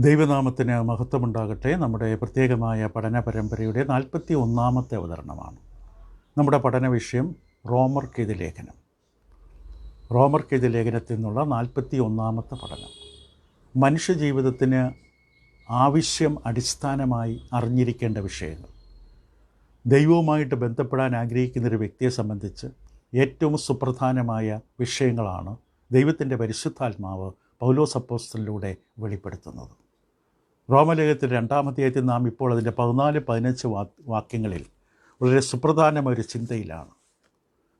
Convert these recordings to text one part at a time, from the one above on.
ദൈവനാമത്തിന് മഹത്വമുണ്ടാകട്ടെ. നമ്മുടെ പ്രത്യേകമായ പഠന പരമ്പരയുടെ 41-ാമത്തെ അവതരണമാണ്. നമ്മുടെ പഠന വിഷയം റോമർക്കെഴുതിയ ലേഖനം. റോമർക്കെഴുതിയ ലേഖനത്തിൽ നിന്നുള്ള 41-ാമത്തെ പഠനം. മനുഷ്യജീവിതത്തിന് അടിസ്ഥാനമായി അറിഞ്ഞിരിക്കേണ്ട വിഷയങ്ങൾ. ദൈവവുമായിട്ട് ബന്ധപ്പെടാൻ ആഗ്രഹിക്കുന്നൊരു വ്യക്തിയെ സംബന്ധിച്ച് ഏറ്റവും സുപ്രധാനമായ വിഷയങ്ങളാണ് ദൈവത്തിൻ്റെ പരിശുദ്ധാത്മാവ് പൗലോസ് അപ്പോസ്തലനിലൂടെ വെളിപ്പെടുത്തുന്നത്. റോമലേഖനത്തിൽ 2-ാം അധ്യായത്തിൽ നാം ഇപ്പോൾ അതിൻ്റെ 14-15 വാക്യങ്ങളിൽ വളരെ സുപ്രധാനമായൊരു ചിന്തയിലാണ്.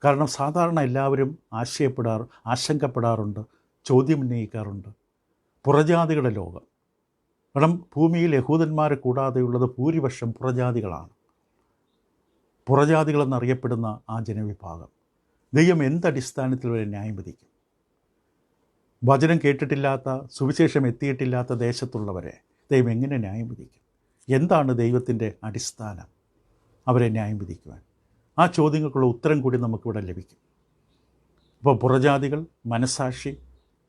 കാരണം സാധാരണ എല്ലാവരും ആശങ്കപ്പെടാറുണ്ട്, ചോദ്യം ഉന്നയിക്കാറുണ്ട്. പുറജാതികളുടെ ലോകം. കാരണം ഭൂമിയിൽ യഹൂദന്മാരെ കൂടാതെയുള്ളത് ഭൂരിപക്ഷം പുറജാതികളാണ്. പുറജാതികളെന്നറിയപ്പെടുന്ന ആ ജനവിഭാഗം ദൈവം എന്തടിസ്ഥാനത്തിൽ വരെ ന്യായം വിധിക്കും? വചനം കേട്ടിട്ടില്ലാത്ത, സുവിശേഷം എത്തിയിട്ടില്ലാത്ത ദേശത്തുള്ളവരെ ദൈവം എങ്ങനെ ന്യായം വിധിക്കും? എന്താണ് ദൈവത്തിൻ്റെ അടിസ്ഥാനം അവരെ ന്യായം വിധിക്കുവാൻ? ആ ചോദ്യങ്ങൾക്കുള്ള ഉത്തരം കൂടി നമുക്കിവിടെ ലഭിക്കും. ഇപ്പോൾ പുറജാതികൾ, മനസാക്ഷി,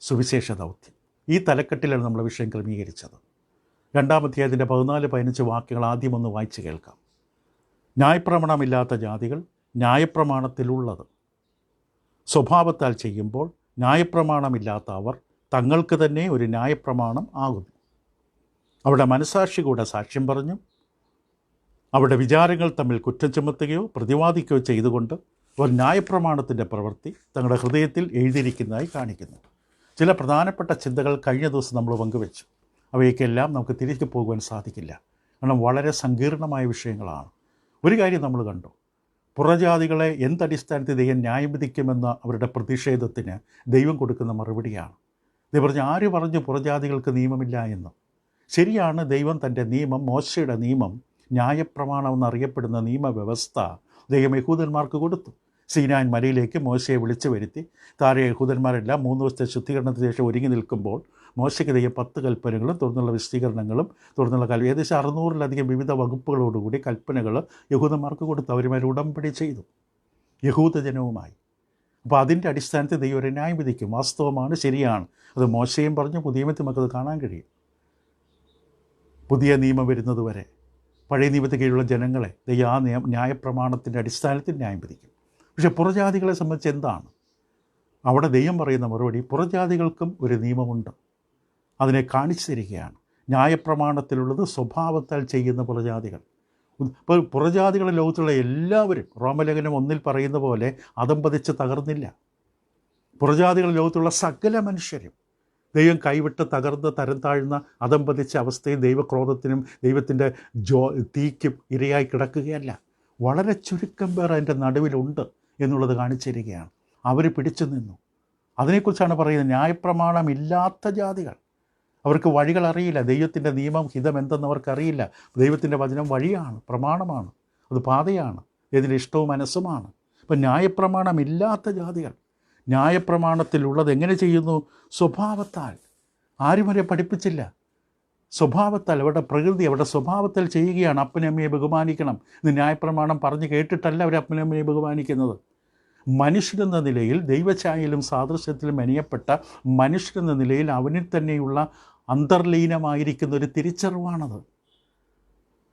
സുവിശേഷ ദൗത്യം, ഈ തലക്കെട്ടിലാണ് നമ്മൾ വിഷയം ക്രമീകരിച്ചത്. 2-ാം അധ്യായത്തിൻ്റെ 14-15 വാക്യങ്ങൾ ആദ്യം ഒന്ന് വായിച്ച് കേൾക്കാം. ന്യായപ്രമാണമില്ലാത്ത ജാതികൾ ന്യായപ്രമാണത്തിലുള്ളത് സ്വഭാവത്താൽ ചെയ്യുമ്പോൾ ന്യായപ്രമാണമില്ലാത്ത അവർ തങ്ങൾക്ക് തന്നെ ഒരു ന്യായപ്രമാണം ആകുന്നു. അവരുടെ മനസാക്ഷി കൂടെ സാക്ഷ്യം പറഞ്ഞു, അവരുടെ വിചാരങ്ങൾ തമ്മിൽ കുറ്റം ചുമത്തുകയോ പ്രതിവാദിക്കുകയോ ചെയ്തുകൊണ്ട് ഒരു ന്യായപ്രമാണത്തിൻ്റെ പ്രവൃത്തി തങ്ങളുടെ ഹൃദയത്തിൽ എഴുതിയിരിക്കുന്നതായി കാണിക്കുന്നു. ചില പ്രധാനപ്പെട്ട ചിന്തകൾ കഴിഞ്ഞ ദിവസം നമ്മൾ പങ്കുവെച്ചു. അവയ്ക്കെല്ലാം നമുക്ക് തിരികെ പോകുവാൻ സാധിക്കില്ല, കാരണം വളരെ സങ്കീർണമായ വിഷയങ്ങളാണ്. ഒരു കാര്യം നമ്മൾ കണ്ടു, പുറജാതികളെ എന്തടിസ്ഥാനത്തിൽ ദൈവം ന്യായം വിധിക്കുമെന്ന അവരുടെ പ്രതിഷേധത്തിന് ദൈവം കൊടുക്കുന്ന മറുപടിയാണ്. ദൈവം പറഞ്ഞു, ആര് പറഞ്ഞു പുറജാതികൾക്ക് നിയമമില്ല എന്ന്? ശരിയാണ്, ദൈവം തൻ്റെ നിയമം, മോശയുടെ നിയമം, ന്യായപ്രമാണം എന്നറിയപ്പെടുന്ന നിയമവ്യവസ്ഥ ദൈവം യഹൂദന്മാർക്ക് കൊടുത്തു. സീനാൻ മലയിലേക്ക് മോശയെ വിളിച്ചു വരുത്തി. താഴെ യഹൂദന്മാരെല്ലാം 3 ദിവസത്തെ ശുദ്ധീകരണത്തിന് ശേഷം ഒരുങ്ങി നിൽക്കുമ്പോൾ മോശയ്ക്ക് ദൈവം 10 കൽപ്പനകളും തുടർന്നുള്ള വിശദീകരണങ്ങളും തുടർന്നുള്ള ഏകദേശം 600-ലധികം വിവിധ വകുപ്പുകളോടുകൂടി കൽപ്പനകൾ യഹൂദന്മാർക്ക് കൊടുത്തു. അവരുമായി ഉടമ്പടി ചെയ്തു യഹൂദജനവുമായി. അപ്പോൾ അതിൻ്റെ അടിസ്ഥാനത്തിൽ ദൈവം ഒരു ന്യായം വിധിക്കും. വാസ്തവമാണ്, ശരിയാണ്. അത് മോശയും പറഞ്ഞു, പുതിയ നിയമത്തിൽ നമുക്കത് കാണാൻ കഴിയും. പുതിയ നിയമം വരുന്നതുവരെ പഴയ നിയമത്തിൽ കീഴിലുള്ള ജനങ്ങളെ ദൈവം ആ ന്യായപ്രമാണത്തിൻ്റെ അടിസ്ഥാനത്തിൽ ന്യായം വിധിക്കും. പക്ഷേ പുറജാതികളെ സംബന്ധിച്ച് എന്താണ് അവിടെ ദൈവം പറയുന്ന മറുപടി? പുറജാതികൾക്കും ഒരു നിയമമുണ്ട്, അതിനെ കാണിച്ചു തരികയാണ്. ന്യായപ്രമാണത്തിലുള്ളത് സ്വഭാവത്താൽ ചെയ്യുന്ന പുറജാതികൾ. ഇപ്പോൾ പുറജാതികളുടെ ലോകത്തുള്ള എല്ലാവരും റോമലേഖനം 1 പറയുന്ന പോലെ അതമ്പതിച്ച് തകർന്നില്ല. പുറജാതികളുടെ ലോകത്തുള്ള സകല മനുഷ്യരും ദൈവം കൈവിട്ട് തകർന്ന് തരം താഴ്ന്ന അതമ്പതിച്ച അവസ്ഥയിൽ ദൈവക്രോധത്തിനും ദൈവത്തിൻ്റെ തീക്കും ഇരയായി കിടക്കുകയല്ല. വളരെ ചുരുക്കം പേർ അതിൻ്റെ നടുവിലുണ്ട് എന്നുള്ളത് കാണിച്ചിരിക്കുകയാണ്. അവർ പിടിച്ചു നിന്നു. അതിനെക്കുറിച്ചാണ് പറയുന്നത്. ന്യായപ്രമാണമില്ലാത്ത ജാതികൾ, അവർക്ക് വഴികൾ അറിയില്ല. ദൈവത്തിൻ്റെ നിയമം, ഹിതം എന്തെന്ന് അവർക്കറിയില്ല. ദൈവത്തിൻ്റെ വചനം വഴിയാണ്, പ്രമാണമാണ്, അത് പാതയാണ്, ഇതിൻ്റെ ഇഷ്ടവും മനസ്സുമാണ്. അപ്പം ന്യായപ്രമാണമില്ലാത്ത ജാതികൾ ന്യായപ്രമാണത്തിലുള്ളത് എങ്ങനെ ചെയ്യുന്നു? സ്വഭാവത്താൽ. ആരും അവരെ പഠിപ്പിച്ചില്ല. സ്വഭാവത്താൽ, അവരുടെ പ്രകൃതി, അവരുടെ സ്വഭാവത്താൽ ചെയ്യുകയാണ്. അപ്പനമ്മയെ ബഹുമാനിക്കണം എന്ന് ന്യായപ്രമാണം പറഞ്ഞ് കേട്ടിട്ടല്ല അവർ അപ്പനമ്മയെ ബഹുമാനിക്കുന്നത്. മനുഷ്യരെന്ന നിലയിൽ, ദൈവഛായയിലും സാദൃശ്യത്തിലും മെനയപ്പെട്ട മനുഷ്യരെന്ന നിലയിൽ അവനിൽ തന്നെയുള്ള അന്തർലീനമായിരിക്കുന്ന ഒരു തിരിച്ചറിവാണത്.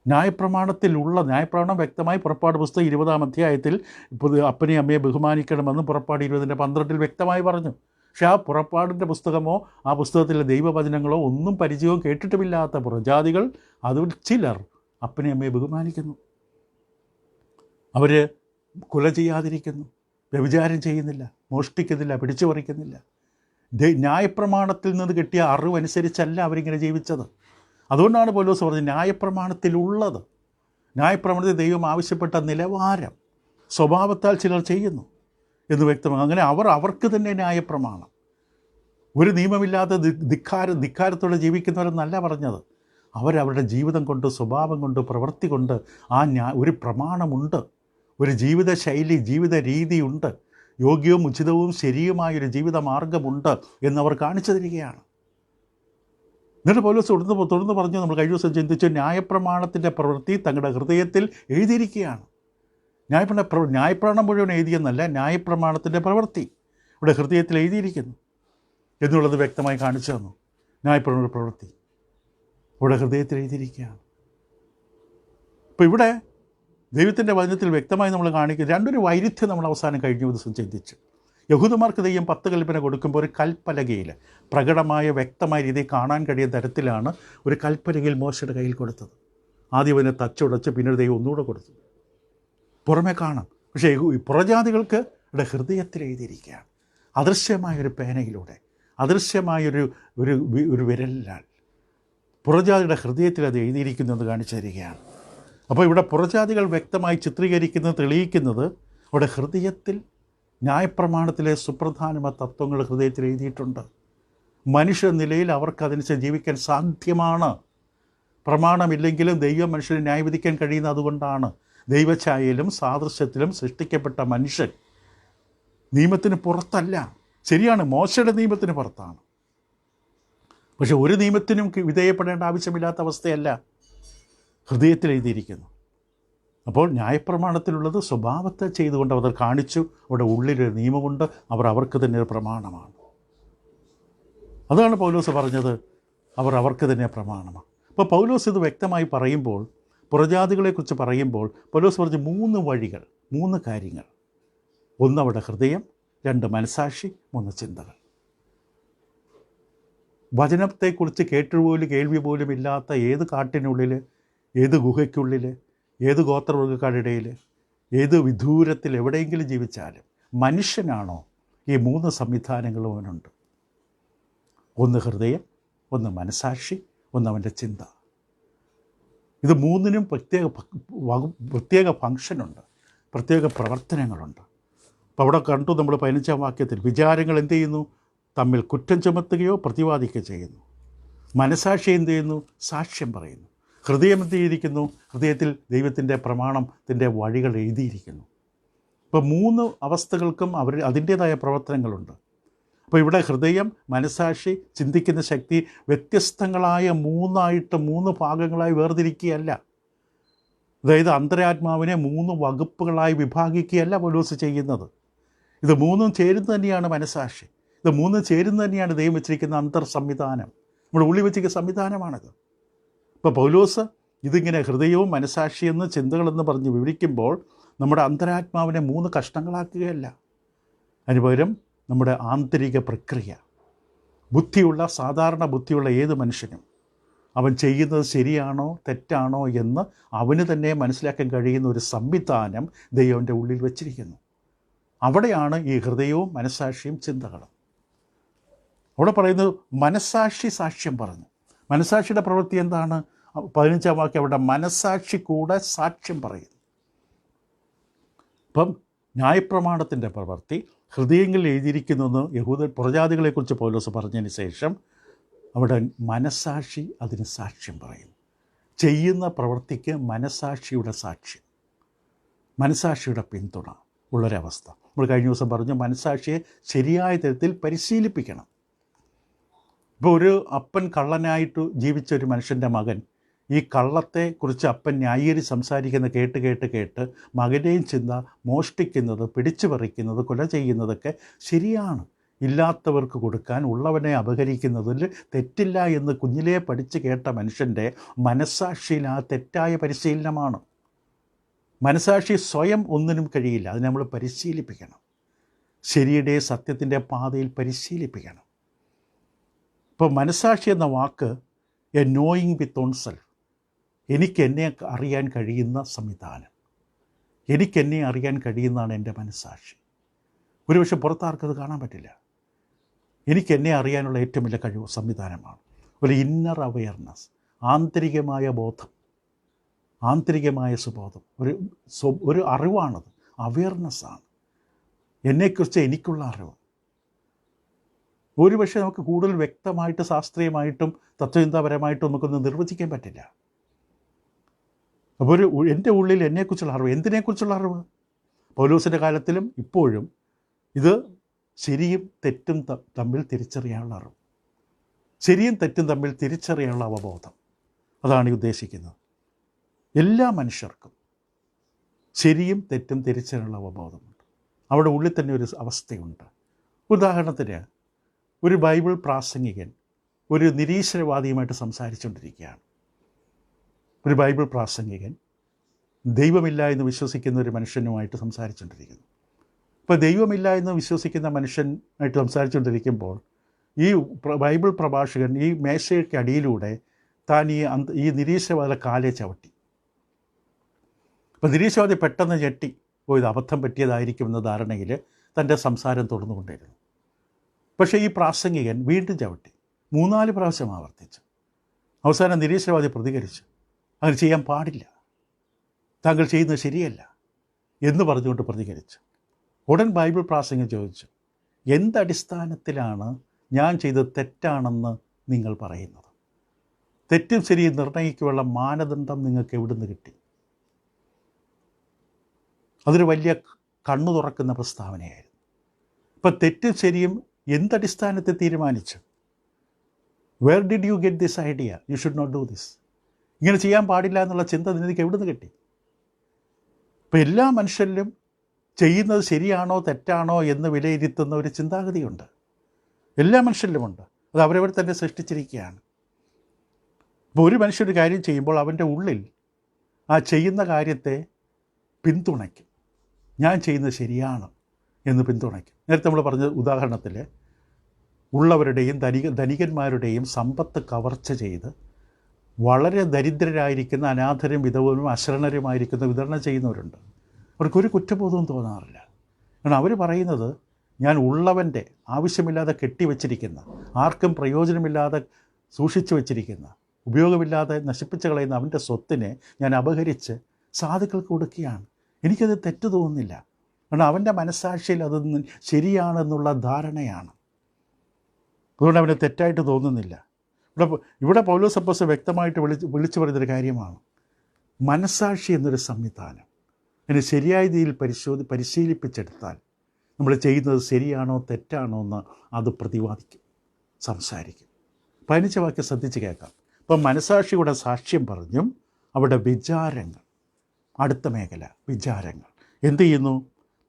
ന്യായപ്രമാണം വ്യക്തമായി പുറപ്പാട് പുസ്തകം 20-ാം അധ്യായത്തിൽ അപ്പനെയും അമ്മയെ ബഹുമാനിക്കണമെന്ന് പുറപ്പാട് 20-12 വ്യക്തമായി പറഞ്ഞു. പക്ഷേ ആ പുറപ്പാടിൻ്റെ പുസ്തകമോ ആ പുസ്തകത്തിലെ ദൈവവചനങ്ങളോ ഒന്നും പരിചയവും കേട്ടിട്ടുമില്ലാത്ത പുറജാതികൾ, അതിൽ ചിലർ അപ്പനെയും അമ്മയെ ബഹുമാനിക്കുന്നു. അവർ കൊല ചെയ്യാതിരിക്കുന്നു, വ്യഭിചാരം ചെയ്യുന്നില്ല, മോഷ്ടിക്കുന്നില്ല, പിടിച്ചു പറിക്കുന്നില്ല. ന്യായപ്രമാണത്തിൽ നിന്ന് കിട്ടിയ അറിവനുസരിച്ചല്ല അവരിങ്ങനെ ജീവിച്ചത്. അതുകൊണ്ടാണ് പൗലോസ് പറഞ്ഞത് ന്യായപ്രമാണത്തിലുള്ളത്. ന്യായപ്രമാണത്തിൽ ദൈവം ആവശ്യപ്പെട്ട നിലവാരം സ്വഭാവത്താൽ ചിലർ ചെയ്യുന്നു എന്ന് വ്യക്തമാണ്. അങ്ങനെ അവർക്ക് തന്നെ ന്യായപ്രമാണം. ഒരു നിയമമില്ലാതെ ധിക്കാരത്തോടെ ജീവിക്കുന്നവരെന്നല്ല പറഞ്ഞത്. അവരവരുടെ ജീവിതം കൊണ്ട്, സ്വഭാവം കൊണ്ട്, പ്രവൃത്തി കൊണ്ട് ഒരു പ്രമാണമുണ്ട്, ഒരു ജീവിത ശൈലി, ജീവിത രീതിയുണ്ട്, യോഗ്യവും ഉചിതവും ശരിയുമായൊരു ജീവിത മാർഗമുണ്ട് എന്നവർ കാണിച്ചു തരികയാണ്. എന്നിട്ട് പൗലോസ് തുടർന്ന് പറഞ്ഞു, നമ്മൾ കഴിഞ്ഞ ദിവസം ചിന്തിച്ചു, ന്യായപ്രമാണത്തിൻ്റെ പ്രവൃത്തി തങ്ങളുടെ ഹൃദയത്തിൽ എഴുതിയിരിക്കുകയാണ്. ന്യായപ്രമാണം മുഴുവൻ എഴുതിയെന്നല്ല, ന്യായപ്രമാണത്തിൻ്റെ പ്രവൃത്തി ഇവിടെ ഹൃദയത്തിൽ എഴുതിയിരിക്കുന്നു എന്നുള്ളത് വ്യക്തമായി കാണിച്ചു തന്നു. ന്യായപ്രമാണ പ്രവൃത്തി അവിടെ ഹൃദയത്തിൽ എഴുതിയിരിക്കുകയാണ്. അപ്പോൾ ഇവിടെ ദൈവത്തിൻ്റെ വചനത്തിൽ വ്യക്തമായി നമ്മൾ കാണിക്കുക രണ്ടൊരു വൈരുദ്ധ്യം നമ്മൾ അവസാനം കഴിഞ്ഞ ദിവസം ചിന്തിച്ചു. യഹൂദന്മാർക്ക് ദൈവം 10 കൽപ്പന കൊടുക്കുമ്പോൾ ഒരു കൽപ്പലകയിൽ പ്രകടമായ വ്യക്തമായ രീതിയിൽ കാണാൻ കഴിയുന്ന തരത്തിലാണ് ഒരു കൽപ്പലകയിൽ മോശയുടെ കയ്യിൽ കൊടുത്തത്. ആദ്യം അതിനെ തച്ചുടച്ച് പിന്നീട് ദൈവം ഒന്നുകൂടെ കൊടുത്തു. പുറമേ കാണാം, പക്ഷേ പുറജാതികൾക്ക് ഇവിടെ ഹൃദയത്തിൽ എഴുതിയിരിക്കുകയാണ്. അദൃശ്യമായൊരു പേനയിലൂടെ, അദൃശ്യമായൊരു ഒരു ഒരു വിരലിനാൽ പുറജാതിയുടെ ഹൃദയത്തിൽ അത് എഴുതിയിരിക്കുന്നു എന്ന് കാണിച്ചു തരികയാണ്. അപ്പോൾ ഇവിടെ പുറജാതികൾ വ്യക്തമായി ചിത്രീകരിക്കുന്നത്, തെളിയിക്കുന്നത് അവിടെ ഹൃദയത്തിൽ ന്യായപ്രമാണത്തിലെ സുപ്രധാനമായ തത്വങ്ങൾ ഹൃദയത്തിൽ എഴുതിയിട്ടുണ്ട്. മനുഷ്യ നിലയിൽ അവർക്കതനുസരിച്ച് ജീവിക്കാൻ സാധ്യമാണ്. പ്രമാണമില്ലെങ്കിലും ദൈവം മനുഷ്യനെ ന്യായവിധിക്കാൻ കഴിയുന്നത് അതുകൊണ്ടാണ്. ദൈവഛായയിലും സാദൃശ്യത്തിലും സൃഷ്ടിക്കപ്പെട്ട മനുഷ്യൻ നിയമത്തിന് പുറത്തല്ല. ശരിയാണ്, മോശയുടെ നിയമത്തിന് പുറത്താണ്. പക്ഷെ ഒരു നിയമത്തിനും വിധേയപ്പെടേണ്ട ആവശ്യമില്ലാത്ത അവസ്ഥയല്ല ഹൃദയത്തിൽ എഴുതിയിരിക്കുന്നു. അപ്പോൾ ന്യായപ്രമാണത്തിലുള്ളത് സ്വഭാവത്തെ ചെയ്തുകൊണ്ട് അവർ കാണിച്ചു. അവിടെ ഉള്ളിലൊരു നിയമമുണ്ട്, അവർക്ക് തന്നെ ഒരു പ്രമാണമാണ്. അതാണ് പൗലോസ് പറഞ്ഞത്, അവർക്ക് തന്നെ പ്രമാണമാണ്. അപ്പോൾ പൗലോസ് ഇത് വ്യക്തമായി പറയുമ്പോൾ, പുറജാതികളെക്കുറിച്ച് പറയുമ്പോൾ പൗലോസ് പറഞ്ഞ് 3 വഴികൾ, 3 കാര്യങ്ങൾ. 1 അവിടെ ഹൃദയം, 2 മനസാക്ഷി, 3 ചിന്തകൾ. വചനത്തെക്കുറിച്ച് കേൾവി പോലും ഇല്ലാത്ത ഏത് കാട്ടിനുള്ളിൽ, ഏത് ഗുഹയ്ക്കുള്ളിൽ, ഏത് ഗോത്രവർഗ്ഗക്കാരുടെ ഇടയിൽ, ഏത് വിദൂരത്തിൽ എവിടെയെങ്കിലും ജീവിച്ചാലും മനുഷ്യനാണോ ഈ 3 സംവിധാനങ്ങളും അവനുണ്ട്. 1 ഹൃദയം, 1 മനസാക്ഷി, 1 അവൻ്റെ ചിന്ത. ഇത് 3നും പ്രത്യേക ഫങ്ഷനുണ്ട്, പ്രത്യേക പ്രവർത്തനങ്ങളുണ്ട്. അപ്പോൾ അവിടെ കണ്ടു നമ്മൾ 15-ാം വാക്യത്തിൽ, വിചാരങ്ങൾ എന്ത് ചെയ്യുന്നു? തമ്മിൽ കുറ്റം ചുമത്തുകയോ പ്രതിവാദിക്കുകയോ ചെയ്യുന്നു. മനസാക്ഷി എന്ത് ചെയ്യുന്നു? സാക്ഷ്യം പറയുന്നു. ഹൃദയം എന്ത് ചെയ്തിരിക്കുന്നു? ഹൃദയത്തിൽ ദൈവത്തിൻ്റെ പ്രമാണത്തിൻ്റെ വഴികൾ എഴുതിയിരിക്കുന്നു. ഇപ്പോൾ 3 അവസ്ഥകൾക്കും അതിൻ്റേതായ പ്രവർത്തനങ്ങളുണ്ട്. അപ്പോൾ ഇവിടെ ഹൃദയം, മനസാക്ഷി, ചിന്തിക്കുന്ന ശക്തി വ്യത്യസ്തങ്ങളായ 3 ഭാഗങ്ങളായി വേർതിരിക്കുകയല്ല. അതായത് അന്തരാത്മാവിനെ 3 വകുപ്പുകളായി വിഭാഗിക്കുകയല്ല പൗലോസ് ചെയ്യുന്നത്. ഇത് 3 ചേരുന്നത് തന്നെയാണ് മനസാക്ഷി. ഇത് 3 ചേരുന്നത് തന്നെയാണ് ദൈവം വെച്ചിരിക്കുന്ന അന്തർ സംവിധാനം, നമ്മുടെ ഉള്ളിൽ വെച്ചിരിക്കുന്ന സംവിധാനമാണിത്. ഇപ്പോൾ പൗലോസ് ഇതിങ്ങനെ ഹൃദയവും മനസാക്ഷിയെന്ന് ചിന്തകളെന്ന് പറഞ്ഞ് വിവരിക്കുമ്പോൾ നമ്മുടെ അന്തരാത്മാവിനെ 3 കഷ്ണങ്ങളാക്കുകയല്ല. അതിന് പകരം നമ്മുടെ ആന്തരിക പ്രക്രിയ, സാധാരണ ബുദ്ധിയുള്ള ഏത് മനുഷ്യനും അവൻ ചെയ്യുന്നത് ശരിയാണോ തെറ്റാണോ എന്ന് അവന് തന്നെ മനസ്സിലാക്കാൻ കഴിയുന്ന ഒരു സംവിധാനം ദൈവൻ്റെ ഉള്ളിൽ വച്ചിരിക്കുന്നു. അവിടെയാണ് ഈ ഹൃദയവും മനസാക്ഷിയും ചിന്തകളും. അവിടെ പറയുന്നത് മനസാക്ഷി സാക്ഷ്യം പറഞ്ഞു. മനസാക്ഷിയുടെ പ്രവൃത്തി എന്താണ്? 15-ാം വാക്യം അവിടെ മനസാക്ഷി കൂടെ സാക്ഷ്യം പറയുന്നു. അപ്പം ന്യായപ്രമാണത്തിൻ്റെ പ്രവൃത്തി ഹൃദയങ്ങളിൽ എഴുതിയിരിക്കുന്നുവെന്ന് പുറജാതികളെക്കുറിച്ച് പൗലോസ് പറഞ്ഞതിന് ശേഷം അവിടെ മനസാക്ഷി അതിന് സാക്ഷ്യം പറയുന്നു. ചെയ്യുന്ന പ്രവൃത്തിക്ക് മനസാക്ഷിയുടെ സാക്ഷ്യം, മനസാക്ഷിയുടെ പിന്തുണ ഉള്ളൊരവസ്ഥ. നമ്മൾ കഴിഞ്ഞ ദിവസം പറഞ്ഞു, മനസാക്ഷിയെ ശരിയായ തരത്തിൽ പരിശീലിപ്പിക്കണം. ഇപ്പോൾ ഒരു അപ്പൻ കള്ളനായിട്ട് ജീവിച്ച ഒരു മനുഷ്യൻ്റെ മകൻ ഈ കള്ളത്തെക്കുറിച്ച് അപ്പൻ ന്യായീകരിച്ച് സംസാരിക്കുന്ന കേട്ട് മകൻ്റെയും ചിന്ത മോഷ്ടിക്കുന്നത്, പിടിച്ചു പറിക്കുന്നത്, കൊല ചെയ്യുന്നതൊക്കെ ശരിയാണ്, ഇല്ലാത്തവർക്ക് കൊടുക്കാൻ, ഉള്ളവനെ അപഹരിക്കുന്നതിൽ തെറ്റില്ല എന്ന് കുഞ്ഞിലേ പഠിച്ച് കേട്ട മനുഷ്യൻ്റെ മനസാക്ഷിയിൽ ആ തെറ്റായ പരിശീലനമാണ്. മനസാക്ഷി സ്വയം ഒന്നിനും കഴിയില്ല, അത് നമ്മൾ പരിശീലിപ്പിക്കണം. ശരിയുടെ സത്യത്തിൻ്റെ പാതയിൽ പരിശീലിപ്പിക്കണം. ഇപ്പോൾ മനസാക്ഷി എന്ന വാക്ക് a knowing with own self, എനിക്കെന്നെ അറിയാൻ കഴിയുന്ന സംവിധാനം, എനിക്കെന്നെ അറിയാൻ കഴിയുന്നതാണ് എൻ്റെ മനസാക്ഷി. ഒരുപക്ഷെ പുറത്താർക്കത് കാണാൻ പറ്റില്ല. എനിക്കെന്നെ അറിയാനുള്ള ഏറ്റവും വലിയ കഴിവ് സംവിധാനമാണ് ഒരു ഇന്നർ അവെയർനെസ്, ആന്തരികമായ ബോധം, ആന്തരികമായ സുബോധം, ഒരു അറിവാണത്, അവെയർനെസ്സാണ്. എന്നെക്കുറിച്ച് എനിക്കുള്ള അറിവ്. ഒരുപക്ഷെ നമുക്ക് കൂടുതൽ വ്യക്തമായിട്ട് ശാസ്ത്രീയമായിട്ടും തത്വചിന്താപരമായിട്ടും നമുക്കൊന്ന് നിർവചിക്കാൻ പറ്റില്ല. അപ്പോൾ എൻ്റെ ഉള്ളിൽ എന്നെക്കുറിച്ചുള്ള അറിവ്, എന്തിനെക്കുറിച്ചുള്ള അറിവ്? പൗലോസിൻ്റെ കാലത്തിലും ഇപ്പോഴും ഇത് ശരിയും തെറ്റും തമ്മിൽ തിരിച്ചറിയാനുള്ള അറിവ്, ശരിയും തെറ്റും തമ്മിൽ തിരിച്ചറിയാനുള്ള അവബോധം, അതാണ് ഉദ്ദേശിക്കുന്നത്. എല്ലാ മനുഷ്യർക്കും ശരിയും തെറ്റും തിരിച്ചറിയാനുള്ള അവബോധമുണ്ട്. അവിടെ ഉള്ളിൽ തന്നെ ഒരു അവസ്ഥയുണ്ട്. ഉദാഹരണത്തിന് ഒരു ബൈബിൾ പ്രാസംഗികൻ ഒരു നിരീശ്വരവാദിയുമായിട്ട് സംസാരിച്ചുകൊണ്ടിരിക്കുകയാണ്. ഒരു ബൈബിൾ പ്രാസംഗികൻ ദൈവമില്ല എന്ന് വിശ്വസിക്കുന്ന ഒരു മനുഷ്യനുമായിട്ട് സംസാരിച്ചുകൊണ്ടിരിക്കുന്നു. ഇപ്പോൾ ദൈവമില്ല എന്ന് വിശ്വസിക്കുന്ന മനുഷ്യനായിട്ട് സംസാരിച്ചുകൊണ്ടിരിക്കുമ്പോൾ ഈ ബൈബിൾ പ്രഭാഷകൻ ഈ മേശയ്ക്ക് അടിയിലൂടെ താൻ ഈ നിരീശ്വരവാദ കാലെ ചവിട്ടി. അപ്പോൾ നിരീശ്വരവാദി പെട്ടെന്ന് ഞെട്ടി, ഇത് അബദ്ധം പറ്റിയതായിരിക്കുമെന്ന ധാരണയിൽ തൻ്റെ സംസാരം തുടർന്നുകൊണ്ടിരുന്നു. പക്ഷേ ഈ പ്രാസംഗികൻ വീണ്ടും ചവിട്ടി 3-4 പ്രാവശ്യം ആവർത്തിച്ചു. അവസാനം നിരീശ്വരവാദി പ്രതികരിച്ചു, അങ്ങനെ ചെയ്യാൻ പാടില്ല, താങ്കൾ ചെയ്യുന്നത് ശരിയല്ല എന്ന് പറഞ്ഞുകൊണ്ട് പ്രതികരിച്ചു. ഉടൻ ബൈബിൾ പ്രാസംഗികൻ ചോദിച്ചു, എന്തടിസ്ഥാനത്തിലാണ് ഞാൻ ചെയ്തത് തെറ്റാണെന്ന് നിങ്ങൾ പറയുന്നത്? തെറ്റും ശരിയും നിർണ്ണയിക്കുവാനുള്ള മാനദണ്ഡം നിങ്ങൾക്ക് എവിടുന്ന് കിട്ടി? അതൊരു വലിയ കണ്ണു തുറക്കുന്ന പ്രസ്താവനയായിരുന്നു. ഇപ്പം തെറ്റും ശരിയും എന്തടിസ്ഥാനത്തിൽ തീരുമാനിച്ചു? Where did you get this idea? You should not do this. ഇങ്ങനെ ചെയ്യാൻ പാടില്ല എന്നുള്ള ചിന്ത നിനക്ക് എവിടുന്ന് കിട്ടി? ഇപ്പം എല്ലാ മനുഷ്യരിലും ചെയ്യുന്നത് ശരിയാണോ തെറ്റാണോ എന്ന് വിലയിരുത്തുന്ന ഒരു ചിന്താഗതിയുണ്ട്, എല്ലാ മനുഷ്യരിലുമുണ്ട്. അത് അവരവർ തന്നെ സൃഷ്ടിച്ചിരിക്കുകയാണ്. അപ്പോൾ ഒരു മനുഷ്യർ കാര്യം ചെയ്യുമ്പോൾ അവൻ്റെ ഉള്ളിൽ ആ ചെയ്യുന്ന കാര്യത്തെ പിന്തുണയ്ക്കും, ഞാൻ ചെയ്യുന്നത് ശരിയാണ് എന്ന് പിന്തുണയ്ക്കും. നേരത്തെ നമ്മൾ പറഞ്ഞ ഉദാഹരണത്തിൽ ഉള്ളവരുടെയും ധനികന്മാരുടെയും സമ്പത്ത് കവർച്ച ചെയ്ത് വളരെ ദരിദ്രരായിരിക്കുന്ന അനാഥരും വിധവരും അശരണരുമായിരിക്കുന്ന വിതരണം ചെയ്യുന്നവരുണ്ട്. അവർക്കൊരു കുറ്റബോധവും തോന്നാറില്ല. കാരണം അവർ പറയുന്നത്, ഞാൻ ഉള്ളവൻ്റെ ആവശ്യമില്ലാതെ കെട്ടിവെച്ചിരിക്കുന്ന, ആർക്കും പ്രയോജനമില്ലാതെ സൂക്ഷിച്ചു വച്ചിരിക്കുന്ന, ഉപയോഗമില്ലാതെ നശിപ്പിച്ച് കളയുന്ന അവൻ്റെ സ്വത്തിനെ ഞാൻ അപഹരിച്ച് സാധുക്കൾക്ക് കൊടുക്കുകയാണ്. എനിക്കത് തെറ്റ് തോന്നുന്നില്ല. കാരണം അവൻ്റെ മനസ്സാക്ഷിയിൽ അത് ശരിയാണെന്നുള്ള ധാരണയാണ്. അതുകൊണ്ട് അവന് തെറ്റായിട്ട് തോന്നുന്നില്ല. ഇവിടെ പൗലോസ് അപ്പോസ്തലൻ വ്യക്തമായിട്ട് വിളിച്ചു പറയുന്നൊരു കാര്യമാണ്, മനസ്സാക്ഷി എന്നൊരു സംവിധാനം അതിന് ശരിയായ രീതിയിൽ പരിശീലിപ്പിച്ചെടുത്താൽ നമ്മൾ ചെയ്യുന്നത് ശരിയാണോ തെറ്റാണോ എന്ന് അത് പ്രതിപാദിക്കും, സംസാരിക്കും. 15 വാക്യം ശ്രദ്ധിച്ച് കേൾക്കാം. അപ്പം മനസ്സാക്ഷിയുടെ സാക്ഷ്യം പറഞ്ഞും അവിടെ വിചാരങ്ങൾ, അടുത്ത മേഖല വിചാരങ്ങൾ എന്തു ചെയ്യുന്നു?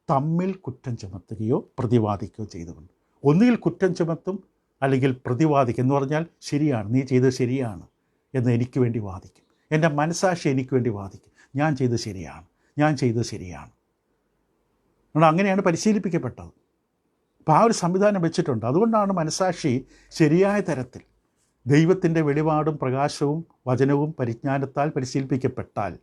തമ്മിൽ കുറ്റം ചുമത്തുകയോ പ്രതിവാദിക്കുകയോ ചെയ്തുകൊണ്ട്. ഒന്നുകിൽ കുറ്റം ചുമത്തും, അല്ലെങ്കിൽ പ്രതിവാദിക്കും. എന്ന് പറഞ്ഞാൽ ശരിയാണ്, നീ ചെയ്തത് ശരിയാണ് എന്ന് എനിക്ക് വേണ്ടി വാദിക്കും. എൻ്റെ മനസ്സാക്ഷി എനിക്ക് വേണ്ടി വാദിക്കും, ഞാൻ ചെയ്തത് ശരിയാണ്, ഞാൻ ചെയ്തത് ശരിയാണ്. അങ്ങനെയാണ് പരിശീലിപ്പിക്കപ്പെട്ടത്. അപ്പോൾ ആ ഒരു സംവിധാനം വെച്ചിട്ടുണ്ട്. അതുകൊണ്ടാണ് മനസ്സാക്ഷി ശരിയായ തരത്തിൽ ദൈവത്തിൻ്റെ വെളിപാടും പ്രകാശവും വചനവും പരിജ്ഞാനത്താൽ പരിശീലിപ്പിക്കപ്പെട്ടാൽ,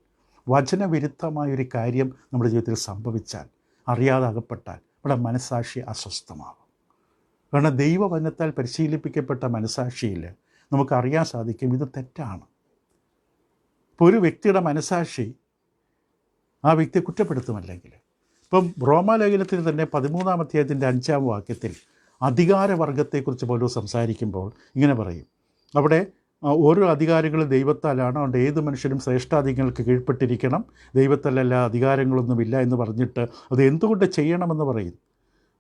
വചനവിരുദ്ധമായൊരു കാര്യം നമ്മുടെ ജീവിതത്തിൽ സംഭവിച്ചാൽ, അറിയാതെ അകപ്പെട്ടാൽ നമ്മുടെ മനസ്സാക്ഷി അസ്വസ്ഥമാകും. കാരണം ദൈവവചനത്താൽ പരിശീലിപ്പിക്കപ്പെട്ട മനസ്സാക്ഷിയിൽ നമുക്കറിയാൻ സാധിക്കും ഇത് തെറ്റാണ്. ഇപ്പോൾ ഒരു വ്യക്തിയുടെ മനസ്സാക്ഷി ആ വ്യക്തിയെ കുറ്റപ്പെടുത്തുമല്ലെങ്കിൽ, ഇപ്പം റോമാലേഖനത്തിൽ തന്നെ 13-ാം അധ്യായത്തിൻ്റെ 5-ാം വാക്യത്തിൽ അധികാരവർഗത്തെക്കുറിച്ച് പോലും സംസാരിക്കുമ്പോൾ ഇങ്ങനെ പറയും, അവിടെ ഓരോ അധികാരികളും ദൈവത്താലാണ്, അതുകൊണ്ട് ഏത് മനുഷ്യനും ശ്രേഷ്ഠാധികാരികൾക്ക് കീഴ്പ്പെട്ടിരിക്കണം, ദൈവത്താലല്ല അധികാരങ്ങളൊന്നുമില്ല എന്ന് പറഞ്ഞിട്ട് അത് എന്തുകൊണ്ട് ചെയ്യണമെന്ന് പറയും.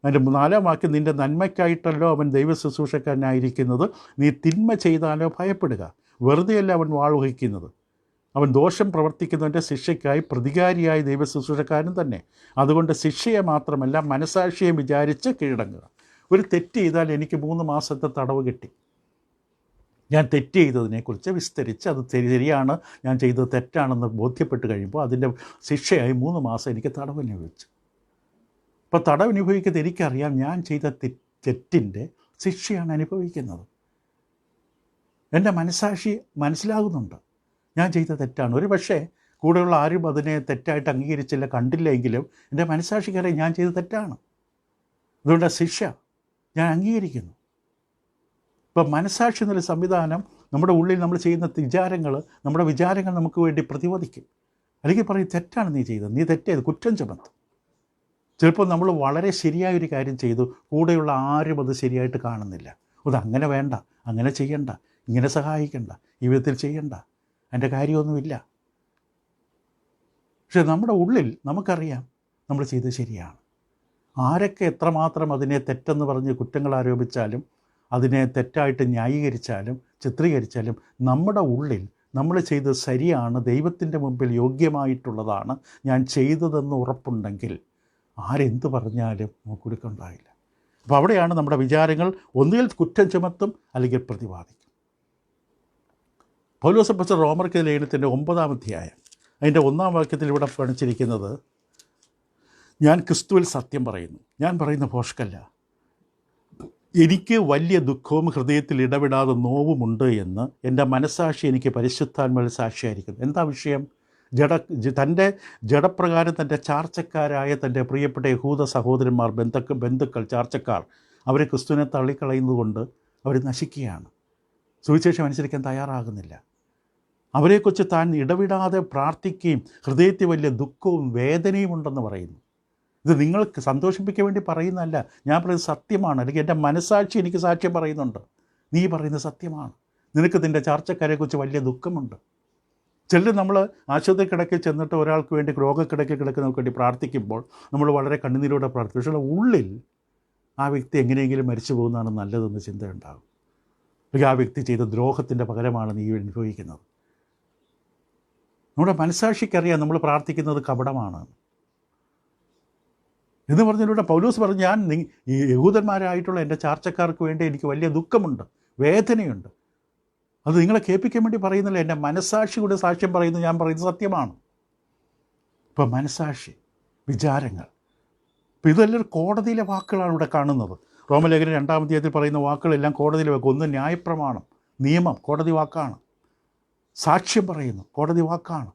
അതിൻ്റെ 4-ാം വാക്യം, നിൻ്റെ നന്മയ്ക്കായിട്ടല്ലോ അവൻ ദൈവ ശുശ്രൂഷക്കാരനായിരിക്കുന്നത്, നീ തിന്മ ചെയ്താലോ ഭയപ്പെടുക, വെറുതെയല്ല അവൻ വാൾ വഹിക്കുന്നത്, അവൻ ദോഷം പ്രവർത്തിക്കുന്നവൻ്റെ ശിക്ഷയ്ക്കായി പ്രതികാരിയായ ദൈവ ശുശ്രൂഷക്കാരൻ തന്നെ. അതുകൊണ്ട് ശിക്ഷയെ മാത്രമല്ല മനസാക്ഷിയെ വിചാരിച്ച് കീഴടങ്ങുക. ഒരു തെറ്റ് ചെയ്താൽ എനിക്ക് 3 മാസത്തെ തടവ് കിട്ടി. ഞാൻ തെറ്റ് ചെയ്തതിനെക്കുറിച്ച് വിസ്തരിച്ച് അത് ശരിയാണ്, ഞാൻ ചെയ്തത് തെറ്റാണെന്ന് ബോധ്യപ്പെട്ട് കഴിയുമ്പോൾ അതിൻ്റെ ശിക്ഷയായി 3 മാസം എനിക്ക് തടവ് അനുഭവിച്ചു. അപ്പോൾ തടവ് അനുഭവിക്കുന്നത് എനിക്കറിയാം, ഞാൻ ചെയ്ത തെറ്റിൻ്റെ ശിക്ഷയാണ് അനുഭവിക്കുന്നത്. എൻ്റെ മനസ്സാക്ഷി മനസ്സിലാകുന്നുണ്ട് ഞാൻ ചെയ്ത തെറ്റാണ്. ഒരു പക്ഷേ കൂടെയുള്ള ആരും അതിനെ തെറ്റായിട്ട് അംഗീകരിച്ചില്ല, കണ്ടില്ല എങ്കിലും എൻ്റെ മനസ്സാക്ഷിക്കറിയാം ഞാൻ ചെയ്ത തെറ്റാണ്. അതുകൊണ്ട് ശിക്ഷ ഞാൻ അംഗീകരിക്കുന്നു. ഇപ്പം മനസ്സാക്ഷി എന്നൊരു സംവിധാനം നമ്മുടെ ഉള്ളിൽ നമ്മൾ ചെയ്യുന്ന നമ്മുടെ വിചാരങ്ങൾ നമുക്ക് വേണ്ടി പ്രതിവദിക്കും. അല്ലെങ്കിൽ പറയും തെറ്റാണ് നീ ചെയ്തത്, നീ തെറ്റേത്, കുറ്റം ചുമത്തും. ചിലപ്പോൾ നമ്മൾ വളരെ ശരിയായൊരു കാര്യം ചെയ്തു, കൂടെയുള്ള ആരും അത് ശരിയായിട്ട് കാണുന്നില്ല. അതങ്ങനെ വേണ്ട, അങ്ങനെ ചെയ്യണ്ട, ഇങ്ങനെ സഹായിക്കണ്ട, ഈ വിധത്തിൽ ചെയ്യണ്ട, അതിൻ്റെ കാര്യമൊന്നുമില്ല. പക്ഷെ നമ്മുടെ ഉള്ളിൽ നമുക്കറിയാം നമ്മൾ ചെയ്തത് ശരിയാണ്. ആരൊക്കെ എത്രമാത്രം അതിനെ തെറ്റെന്ന് പറഞ്ഞ് കുറ്റങ്ങൾ ആരോപിച്ചാലും, അതിനെ തെറ്റായിട്ട് ന്യായീകരിച്ചാലും ചിത്രീകരിച്ചാലും, നമ്മുടെ ഉള്ളിൽ നമ്മൾ ചെയ്തത് ശരിയാണ്, ദൈവത്തിൻ്റെ മുമ്പിൽ യോഗ്യമായിട്ടുള്ളതാണ് ഞാൻ ചെയ്തതെന്ന് ഉറപ്പുണ്ടെങ്കിൽ ആരെന്ത് പറഞ്ഞാലും നമുക്ക് കൊടുക്കുന്നുണ്ടായില്ല. അപ്പോൾ അവിടെയാണ് നമ്മുടെ വിചാരങ്ങൾ ഒന്നുകിൽ കുറ്റം ചുമത്തും അല്ലെങ്കിൽ പ്രതിവാദിക്കും. പൗലോസ് അപ്പോസ്തലൻ റോമർക്ക് ലേഖനത്തിൻ്റെ 9-ാം അധ്യായം അതിൻ്റെ 1-ാം വാക്യത്തിൽ ഇവിടെ കാണിച്ചിരിക്കുന്നത്, ഞാൻ ക്രിസ്തുവിൽ സത്യം പറയുന്നു, ഞാൻ പറയുന്ന ഭോഷ്കല്ല, എനിക്ക് വലിയ ദുഃഖവും ഹൃദയത്തിൽ ഇടവിടാതെ നോവുമുണ്ട് എന്ന് എൻ്റെ മനസ്സാക്ഷി എനിക്ക് പരിശുദ്ധാത്മാവിൽ സാക്ഷിയായിരിക്കുന്നു. എന്താ വിഷയം? തൻ്റെ ജഡപ്രകാരം തൻ്റെ ചാർച്ചക്കാരായ തൻ്റെ പ്രിയപ്പെട്ട യഹൂദ സഹോദരന്മാർ, ബന്ധുക്കൾ, ചാർച്ചക്കാർ, അവരെ ക്രിസ്തുവിനെ തള്ളിക്കളയുന്നതുകൊണ്ട് അവർ നശിക്കുകയാണ്. സുവിശേഷം അനുസരിക്കാൻ തയ്യാറാകുന്നില്ല. അവരെക്കുറിച്ച് താൻ ഇടവിടാതെ പ്രാർത്ഥിക്കുകയും ഹൃദയത്തിൽ വലിയ ദുഃഖവും വേദനയും ഉണ്ടെന്ന് പറയുന്നു. ഇത് നിങ്ങൾക്ക് സന്തോഷിപ്പിക്കാൻ വേണ്ടി പറയുന്നതല്ല, ഞാൻ പറയുന്നത് സത്യമാണ്. അല്ലെങ്കിൽ എൻ്റെ മനസ്സാക്ഷി എനിക്ക് സാക്ഷ്യം പറയുന്നുണ്ട്, നീ പറയുന്നത് സത്യമാണ്. നിനക്ക് നിൻ്റെ ചാർച്ചക്കാരെക്കുറിച്ച് വലിയ ദുഃഖമുണ്ട്. ചിലർ നമ്മൾ ആശുപത്രി കിടക്കിൽ ചെന്നിട്ട് ഒരാൾക്ക് വേണ്ടി രോഗക്കിടക്കിൽ കിടക്കുന്നവർക്ക് വേണ്ടി പ്രാർത്ഥിക്കുമ്പോൾ നമ്മൾ വളരെ കണ്ണുനീരോടെ പ്രാർത്ഥിക്കും. പക്ഷേ ഉള്ളിൽ ആ വ്യക്തി എങ്ങനെയെങ്കിലും മരിച്ചു പോകുന്നതാണ് നല്ലതെന്ന് ചിന്തയുണ്ടാകും. അല്ലെങ്കിൽ ആ വ്യക്തി ചെയ്ത ദ്രോഹത്തിൻ്റെ പകരമാണ് നീ അനുഭവിക്കുന്നത്. നമ്മുടെ മനസ്സാക്ഷിക്കറിയാം നമ്മൾ പ്രാർത്ഥിക്കുന്നത് കപടമാണ് എന്ന് പറഞ്ഞതിലൂടെ പൗലോസ് പറഞ്ഞു, ഞാൻ ഈ യഹൂദന്മാരായിട്ടുള്ള എൻ്റെ ചാർച്ചക്കാർക്ക് വേണ്ടി എനിക്ക് വലിയ ദുഃഖമുണ്ട്, വേദനയുണ്ട്. അത് നിങ്ങളെ കേൾപ്പിക്കാൻ വേണ്ടി പറയുന്നില്ല, എൻ്റെ മനസ്സാക്ഷി കൂടെ സാക്ഷ്യം പറയുന്നു, ഞാൻ പറയുന്നത് സത്യമാണ്. ഇപ്പം മനസ്സാക്ഷി, വിചാരങ്ങൾ, ഇപ്പം ഇതെല്ലാം കോടതിയിലെ വാക്കുകളാണ് ഇവിടെ കാണുന്നത്. റോമലേഖനം 2-ാം അധ്യായത്തിൽ പറയുന്ന വാക്കുകളെല്ലാം കോടതിയിൽ വെക്കും. ഒന്ന് ന്യായപ്രമാണം, നിയമം, കോടതി വാക്കാണ്. സാക്ഷ്യം പറയുന്നു, കോടതി വാക്കാണ്.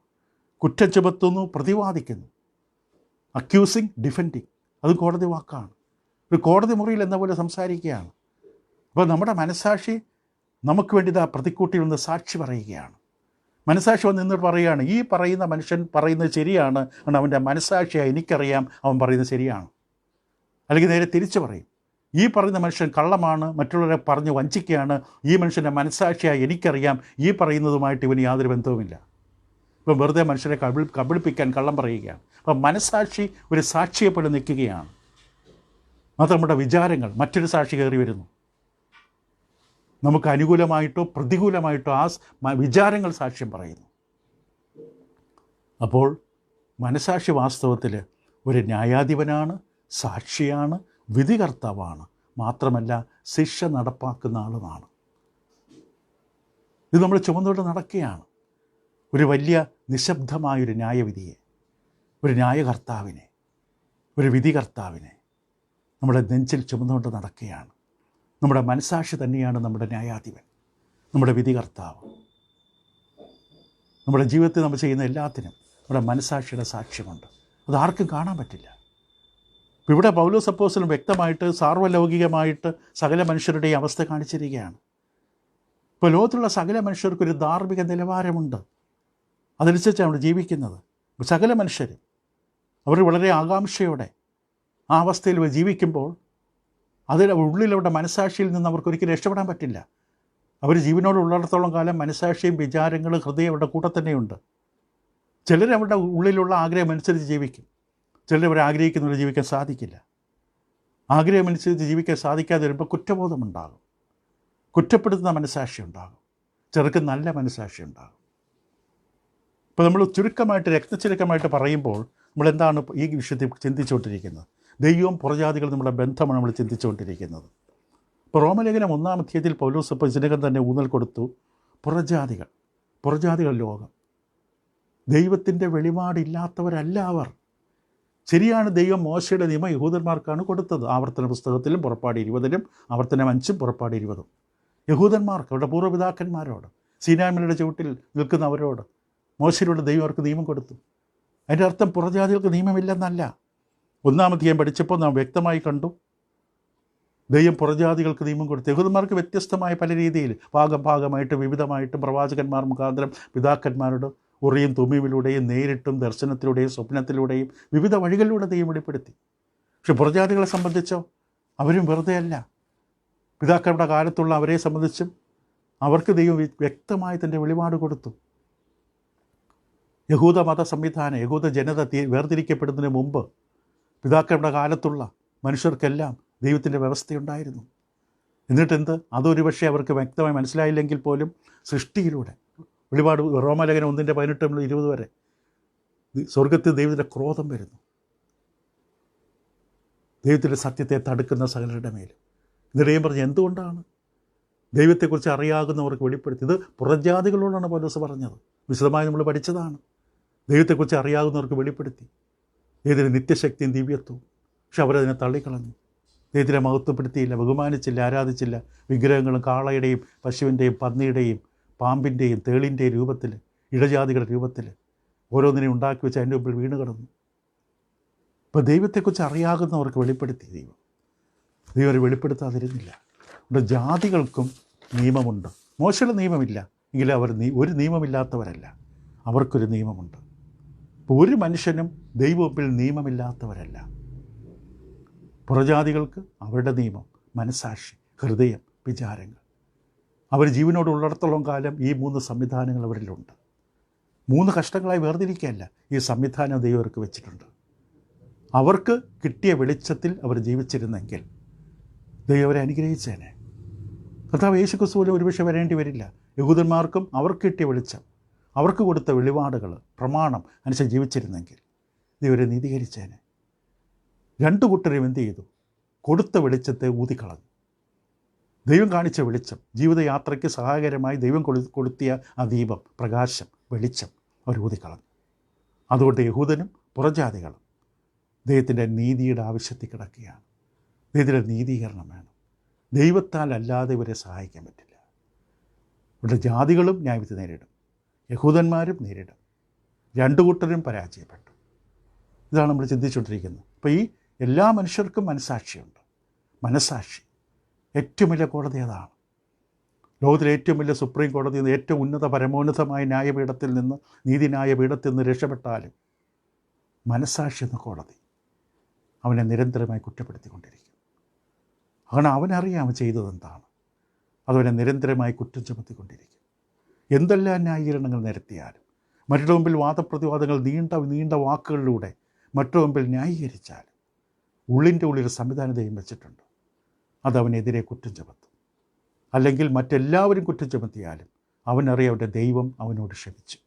കുറ്റം ചുമത്തുന്നു, പ്രതിവാദിക്കുന്നു. അക്യൂസിങ്, ഡിഫെൻഡിങ്, അത് കോടതി വാക്കാണ്. ഒരു കോടതി മുറിയിൽ എന്ന പോലെ സംസാരിക്കുകയാണ്. അപ്പോൾ നമ്മുടെ മനസ്സാക്ഷി നമുക്ക് വേണ്ടി ഇതാ പ്രതിക്കൂട്ടിൽ നിന്ന് സാക്ഷി പറയുകയാണ്. മനസ്സാക്ഷി വന്ന് നിന്നിട്ട് പറയുകയാണ്, ഈ പറയുന്ന മനുഷ്യൻ പറയുന്നത് ശരിയാണ് എന്ന് അവൻ്റെ മനസ്സാക്ഷിയായി എനിക്കറിയാം, അവൻ പറയുന്നത് ശരിയാണ്. അല്ലെങ്കിൽ നേരെ തിരിച്ചു പറയും, ഈ പറയുന്ന മനുഷ്യൻ കള്ളമാണ്, മറ്റുള്ളവരെ പറഞ്ഞ് വഞ്ചിക്കുകയാണ്, ഈ മനുഷ്യൻ്റെ മനസ്സാക്ഷിയായി എനിക്കറിയാം, ഈ പറയുന്നതുമായിട്ട് ഇവന് യാതൊരു ബന്ധവുമില്ല. ഇപ്പം വെറുതെ മനുഷ്യരെ കബളിപ്പിക്കാൻ കള്ളം പറയുകയാണ്. അപ്പം മനസ്സാക്ഷി ഒരു സാക്ഷിയെപ്പോലെ നിൽക്കുകയാണ്. മാത്രം നമ്മുടെ വിചാരങ്ങൾ മറ്റൊരു സാക്ഷി കയറി വരുന്നു. നമുക്ക് അനുകൂലമായിട്ടോ പ്രതികൂലമായിട്ടോ ആ വിചാരങ്ങൾ സാക്ഷ്യം പറയുന്നു. അപ്പോൾ മനസ്സാക്ഷി വാസ്തവത്തിൽ ഒരു ന്യായാധിപനാണ്, സാക്ഷിയാണ്, വിധികർത്താവാണ്, മാത്രമല്ല ശിക്ഷ നടപ്പാക്കുന്ന ആളുമാണ്. ഇത് നമ്മൾ ചുമന്നുകൊണ്ട് നടക്കുകയാണ്. ഒരു വലിയ നിശബ്ദമായൊരു ന്യായവിധിയെ, ഒരു ന്യായകർത്താവിനെ, ഒരു വിധികർത്താവിനെ നമ്മുടെ നെഞ്ചിൽ ചുമന്നുകൊണ്ട് നടക്കുകയാണ്. നമ്മുടെ മനസ്സാക്ഷി തന്നെയാണ് നമ്മുടെ ന്യായാധിപൻ, നമ്മുടെ വിധികർത്താവ്. നമ്മുടെ ജീവിതത്തിൽ നമ്മൾ ചെയ്യുന്ന എല്ലാത്തിനും നമ്മുടെ മനസ്സാക്ഷിയുടെ സാക്ഷ്യമുണ്ട്. അത് ആർക്കും കാണാൻ പറ്റില്ല. ഇപ്പോൾ ഇവിടെ പൗലോസ് അപ്പോസ്തലൻ വ്യക്തമായിട്ട് സാർവലൗകികമായിട്ട് സകല മനുഷ്യരുടെയും അവസ്ഥ കാണിച്ചിരിക്കുകയാണ്. ഇപ്പോൾ ലോകത്തുള്ള സകല മനുഷ്യർക്കൊരു ധാർമ്മിക നിലവാരമുണ്ട്, അതനുസരിച്ചാണ് അവർ ജീവിക്കുന്നത്. സകല മനുഷ്യരും അവർ വളരെ ആകാംക്ഷയോടെ ആ അവസ്ഥയിൽ ജീവിക്കുമ്പോൾ അതിൽ ഉള്ളിലവരുടെ മനസ്സാക്ഷിയിൽ നിന്ന് അവർക്കൊരിക്കലും രക്ഷപ്പെടാൻ പറ്റില്ല. അവർ ജീവനോടുള്ളിടത്തോളം കാലം മനസ്സാക്ഷിയും വിചാരങ്ങളും ഹൃദയം അവരുടെ കൂടെ തന്നെയുണ്ട്. ചിലർ അവരുടെ ഉള്ളിലുള്ള ആഗ്രഹം അനുസരിച്ച് ജീവിക്കും, ചിലർ അവർ ആഗ്രഹിക്കുന്നവർ ജീവിക്കാൻ സാധിക്കില്ല. ആഗ്രഹമനുസരിച്ച് ജീവിക്കാൻ സാധിക്കാതെ വരുമ്പോൾ കുറ്റബോധമുണ്ടാകും, കുറ്റപ്പെടുത്തുന്ന മനസ്സാക്ഷി ഉണ്ടാകും, ചിലർക്ക് നല്ല മനസ്സാക്ഷി ഉണ്ടാകും. ഇപ്പോൾ നമ്മൾ രക്തചുരുക്കമായിട്ട് പറയുമ്പോൾ നമ്മളെന്താണ് ഈ വിഷയത്തിൽ ചിന്തിച്ചുകൊണ്ടിരിക്കുന്നത്? ദൈവവും പുറജാതികൾ നമ്മുടെ ബന്ധമാണ് നമ്മൾ ചിന്തിച്ചുകൊണ്ടിരിക്കുന്നത്. ഇപ്പോൾ റോമലേഖനം 1-ാം അധ്യായത്തിൽ പൗലോസ് ഇപ്പോൾ ഇതിനകം തന്നെ ഊന്നൽ കൊടുത്തു. പുറജാതികൾ ലോകം, ദൈവത്തിൻ്റെ വെളിപാടില്ലാത്തവരല്ല അവർ. ശരിയാണ്, ദൈവം മോശയുടെ നിയമം യഹൂദന്മാർക്കാണ് കൊടുത്തത്. ആവർത്തന പുസ്തകത്തിലും പുറപ്പാട് 20-ലും ആവർത്തനം 5-ഉം പുറപ്പാട് 20-ഉം യഹൂദന്മാർക്ക്, അവരുടെ പൂർവ്വപിതാക്കന്മാരോട്, സീനായ്മലയുടെ ചുവട്ടിൽ നിൽക്കുന്നവരോട് മോശയിലൂടെ ദൈവം അവർക്ക് നിയമം കൊടുത്തു. അതിൻ്റെ അർത്ഥം പുറജാതികൾക്ക് നിയമമില്ലെന്നല്ല. 1-ാം അധ്യായം പഠിച്ചപ്പോൾ നാം വ്യക്തമായി കണ്ടു, ദൈവം പുറജാതികൾക്ക് നിയമം കൊടുത്തു. യഹൂദന്മാർക്ക് വ്യത്യസ്തമായ പല രീതിയിൽ ഭാഗമായിട്ട് വിവിധമായിട്ടും പ്രവാചകന്മാർ മുഖാന്തരം പിതാക്കന്മാരോട് ഉറിയും തുമ്മിയിലൂടെയും നേരിട്ടും ദർശനത്തിലൂടെയും സ്വപ്നത്തിലൂടെയും വിവിധ വഴികളിലൂടെ ദൈവം വെളിപ്പെടുത്തി. പക്ഷെ പുറജാതികളെ സംബന്ധിച്ചോ അവരും വെറുതെ അല്ല. പിതാക്കളുടെ കാലത്തുള്ള അവരെ സംബന്ധിച്ചും അവർക്ക് ദൈവം വ്യക്തമായി തൻ്റെ വെളിപാട് കൊടുത്തു. യഹൂദ മത സംവിധാനം, യഹൂദ ജനത വേർതിരിക്കപ്പെടുന്നതിന് മുമ്പ് പിതാക്കളുടെ കാലത്തുള്ള മനുഷ്യർക്കെല്ലാം ദൈവത്തിൻ്റെ വ്യവസ്ഥയുണ്ടായിരുന്നു. എന്നിട്ടെന്ത്, അതൊരു പക്ഷേ അവർക്ക് വ്യക്തമായി മനസ്സിലായില്ലെങ്കിൽ പോലും സൃഷ്ടിയിലൂടെ വെളിപാട് റോമലേഖനം 1-18-20 വരെ സ്വർഗത്തിൽ ദൈവത്തിൻ്റെ ക്രോധം വരുന്നു, ദൈവത്തിൻ്റെ സത്യത്തെ തടുക്കുന്ന സകലരുടെ മേലും. എന്നിടയും പറഞ്ഞ് എന്തുകൊണ്ടാണ് ദൈവത്തെക്കുറിച്ച് അറിയാകുന്നവർക്ക് വെളിപ്പെടുത്തി. ഇത് പുറജാതികളോടാണ് പൗലോസ് പറഞ്ഞത്. വിശദമായി നമ്മൾ പഠിച്ചതാണ്. ദൈവത്തെക്കുറിച്ച് അറിയാവുന്നവർക്ക് വെളിപ്പെടുത്തി ദൈവത്തിൻ്റെ നിത്യശക്തിയും ദിവ്യത്വവും. പക്ഷെ അവരതിനെ തള്ളിക്കളഞ്ഞു. ദൈവത്തിനെ മഹത്വപ്പെടുത്തിയില്ല, ബഹുമാനിച്ചില്ല, ആരാധിച്ചില്ല. വിഗ്രഹങ്ങളും കാളയുടെയും പശുവിൻ്റെയും പന്നിയുടെയും പാമ്പിൻ്റെയും തേളിൻ്റെയും രൂപത്തിൽ, ഇഴജാതികളുടെ രൂപത്തിൽ ഓരോന്നിനെയും ഉണ്ടാക്കി വെച്ച് അതിൻ്റെ മുമ്പിൽ വീണ് കിടന്നു. ഇപ്പോൾ ദൈവത്തെക്കുറിച്ച് അറിയാകുന്നവർക്ക് വെളിപ്പെടുത്തി ദൈവം അവരെ വെളിപ്പെടുത്താതിരുന്നില്ല. ഇവിടെ ജാതികൾക്കും നിയമമുണ്ട്. മോശയുടെ നിയമമില്ല എങ്കിലും അവർ ഒരു നിയമമില്ലാത്തവരല്ല, അവർക്കൊരു നിയമമുണ്ട്. ഇപ്പോൾ ഒരു മനുഷ്യനും ദൈവത്തിൽ നിയമമില്ലാത്തവരല്ല. പുറജാതികൾക്ക് അവരുടെ നിയമം, മനസ്സാക്ഷി, ഹൃദയം, വിചാരങ്ങൾ. അവർ ജീവനോട് ഉള്ളിടത്തോളം കാലം ഈ 3 സംവിധാനങ്ങൾ അവരിലുണ്ട്. 3 കഷ്ടങ്ങളായി വേർതിരിക്കുകയല്ല, ഈ സംവിധാനം ദൈവം അവർക്ക് വെച്ചിട്ടുണ്ട്. അവർക്ക് കിട്ടിയ വെളിച്ചത്തിൽ അവർ ജീവിച്ചിരുന്നെങ്കിൽ ദൈവം അവരെ അനുഗ്രഹിച്ചേനെ. കർത്താവ് യേശു ക്രിസ്തു പോലും ഒരുപക്ഷെ വരേണ്ടി വരില്ല. യഹൂദന്മാർക്കും അവർക്ക് കിട്ടിയ വെളിച്ചം, അവർക്ക് കൊടുത്ത വെളിപാടുകൾ, പ്രമാണം അനുസരിച്ച് ജീവിച്ചിരുന്നെങ്കിൽ ദൈവരെ നീതീകരിച്ചേനെ. 2 കൂട്ടരും എന്ത് ചെയ്തു? കൊടുത്ത വെളിച്ചത്തെ ഊതിക്കളഞ്ഞു. ദൈവം കാണിച്ച വെളിച്ചം, ജീവിതയാത്രയ്ക്ക് സഹായകരമായി ദൈവം കൊളുത്തിയ ആ ദീപം, പ്രകാശം, വെളിച്ചം അവർ ഊതിക്കളഞ്ഞു. അതുകൊണ്ട് യഹൂദനും പുറജാതികളും ദൈവത്തിൻ്റെ നീതിയുടെ ആവശ്യത്തിൽ കിടക്കുകയാണ്. ദൈവത്തിൻ്റെ നീതീകരണം വേണം. ദൈവത്താൽ അല്ലാതെ ഇവരെ സഹായിക്കാൻ പറ്റില്ല. ഇവിടെ ജാതികളും ന്യായവിധി നേരിടും, യഹൂദന്മാരും നേരിടും. 2 കൂട്ടരും പരാജയപ്പെട്ടു. ഇതാണ് നമ്മൾ ചിന്തിച്ചുകൊണ്ടിരിക്കുന്നത്. അപ്പോൾ ഈ എല്ലാ മനുഷ്യർക്കും മനസ്സാക്ഷിയുണ്ട്. മനസ്സാക്ഷി ഏറ്റവും വലിയ കോടതി അതാണ്. ലോകത്തിലെ ഏറ്റവും വലിയ സുപ്രീം കോടതി നിന്ന്, ഏറ്റവും ഉന്നത പരമോന്നതമായ ന്യായപീഠത്തിൽ നിന്ന്, നീതിന്യായപീഠത്തിൽ നിന്ന് രക്ഷപ്പെട്ടാലും മനസ്സാക്ഷി എന്ന കോടതി അവനെ നിരന്തരമായി കുറ്റപ്പെടുത്തിക്കൊണ്ടിരിക്കും. കാരണം അവനറിയാം അവൻ ചെയ്തതെന്താണ്. അതവനെ നിരന്തരമായി കുറ്റം ചുമത്തിക്കൊണ്ടിരിക്കും. എന്തെല്ലാം ന്യായീകരണങ്ങൾ നിരത്തിയാലും, മറ്റുള്ള മുമ്പിൽ വാദപ്രതിവാദങ്ങൾ നീണ്ട വാക്കുകളിലൂടെ മറ്റുള്ള മുമ്പിൽ ന്യായീകരിച്ചാലും ഉള്ളിൻ്റെ ഉള്ളിൽ സംവിധാനം ദൈവം വെച്ചിട്ടുണ്ട്. അതവനെതിരെ കുറ്റം ചുമത്തും. അല്ലെങ്കിൽ മറ്റെല്ലാവരും കുറ്റം ചുമത്തിയാലും അവനറിയാം അവൻ്റെ ദൈവം അവനോട് ക്ഷമിച്ചു.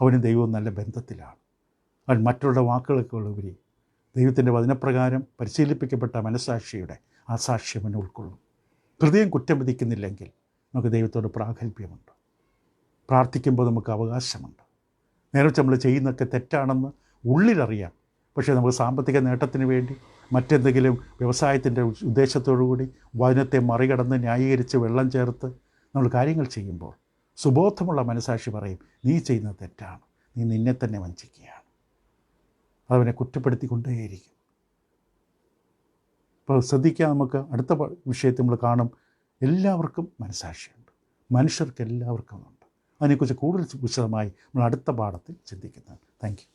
അവനും ദൈവവും നല്ല ബന്ധത്തിലാണ്. അവൻ മറ്റുള്ള വാക്കുകൾക്കുള്ളവരെ ദൈവത്തിൻ്റെ വചനപ്രകാരം പരിശീലിപ്പിക്കപ്പെട്ട മനസ്സാക്ഷിയുടെ ആ സാക്ഷ്യം അവനെ ഉൾക്കൊള്ളും. ഹൃദയം കുറ്റം വിധിക്കുന്നില്ലെങ്കിൽ നമുക്ക് ദൈവത്തോട് പ്രാഗൽഭ്യമുണ്ട്. പ്രാർത്ഥിക്കുമ്പോൾ നമുക്ക് അവകാശമുണ്ട്. നേരെ നമ്മൾ ചെയ്യുന്നതൊക്കെ തെറ്റാണെന്ന് ഉള്ളിലറിയാം. പക്ഷേ നമുക്ക് സാമ്പത്തിക നേട്ടത്തിന് വേണ്ടി, മറ്റെന്തെങ്കിലും വ്യവസായത്തിൻ്റെ ഉദ്ദേശത്തോടു കൂടി വചനത്തെ മറികടന്ന് ന്യായീകരിച്ച് വെള്ളം ചേർത്ത് നമ്മൾ കാര്യങ്ങൾ ചെയ്യുമ്പോൾ സുബോധമുള്ള മനസ്സാക്ഷി പറയും, നീ ചെയ്യുന്നത് തെറ്റാണ്, നീ നിന്നെ തന്നെ വഞ്ചിക്കുകയാണ്. അതവനെ കുറ്റപ്പെടുത്തിക്കൊണ്ടേയിരിക്കും. ഇപ്പോൾ ശ്രദ്ധിക്കാൻ നമുക്ക് അടുത്ത വിഷയത്തിൽ നമ്മൾ കാണും, എല്ലാവർക്കും മനസ്സാക്ഷിയുണ്ട്, മനുഷ്യർക്ക് എല്ലാവർക്കും ഉണ്ട്. അതിനെക്കുറിച്ച് കൂടുതൽ വിശദമായി നമ്മൾ അടുത്ത പാഠത്തിൽ ചിന്തിക്കുന്നതാണ്. Thank you.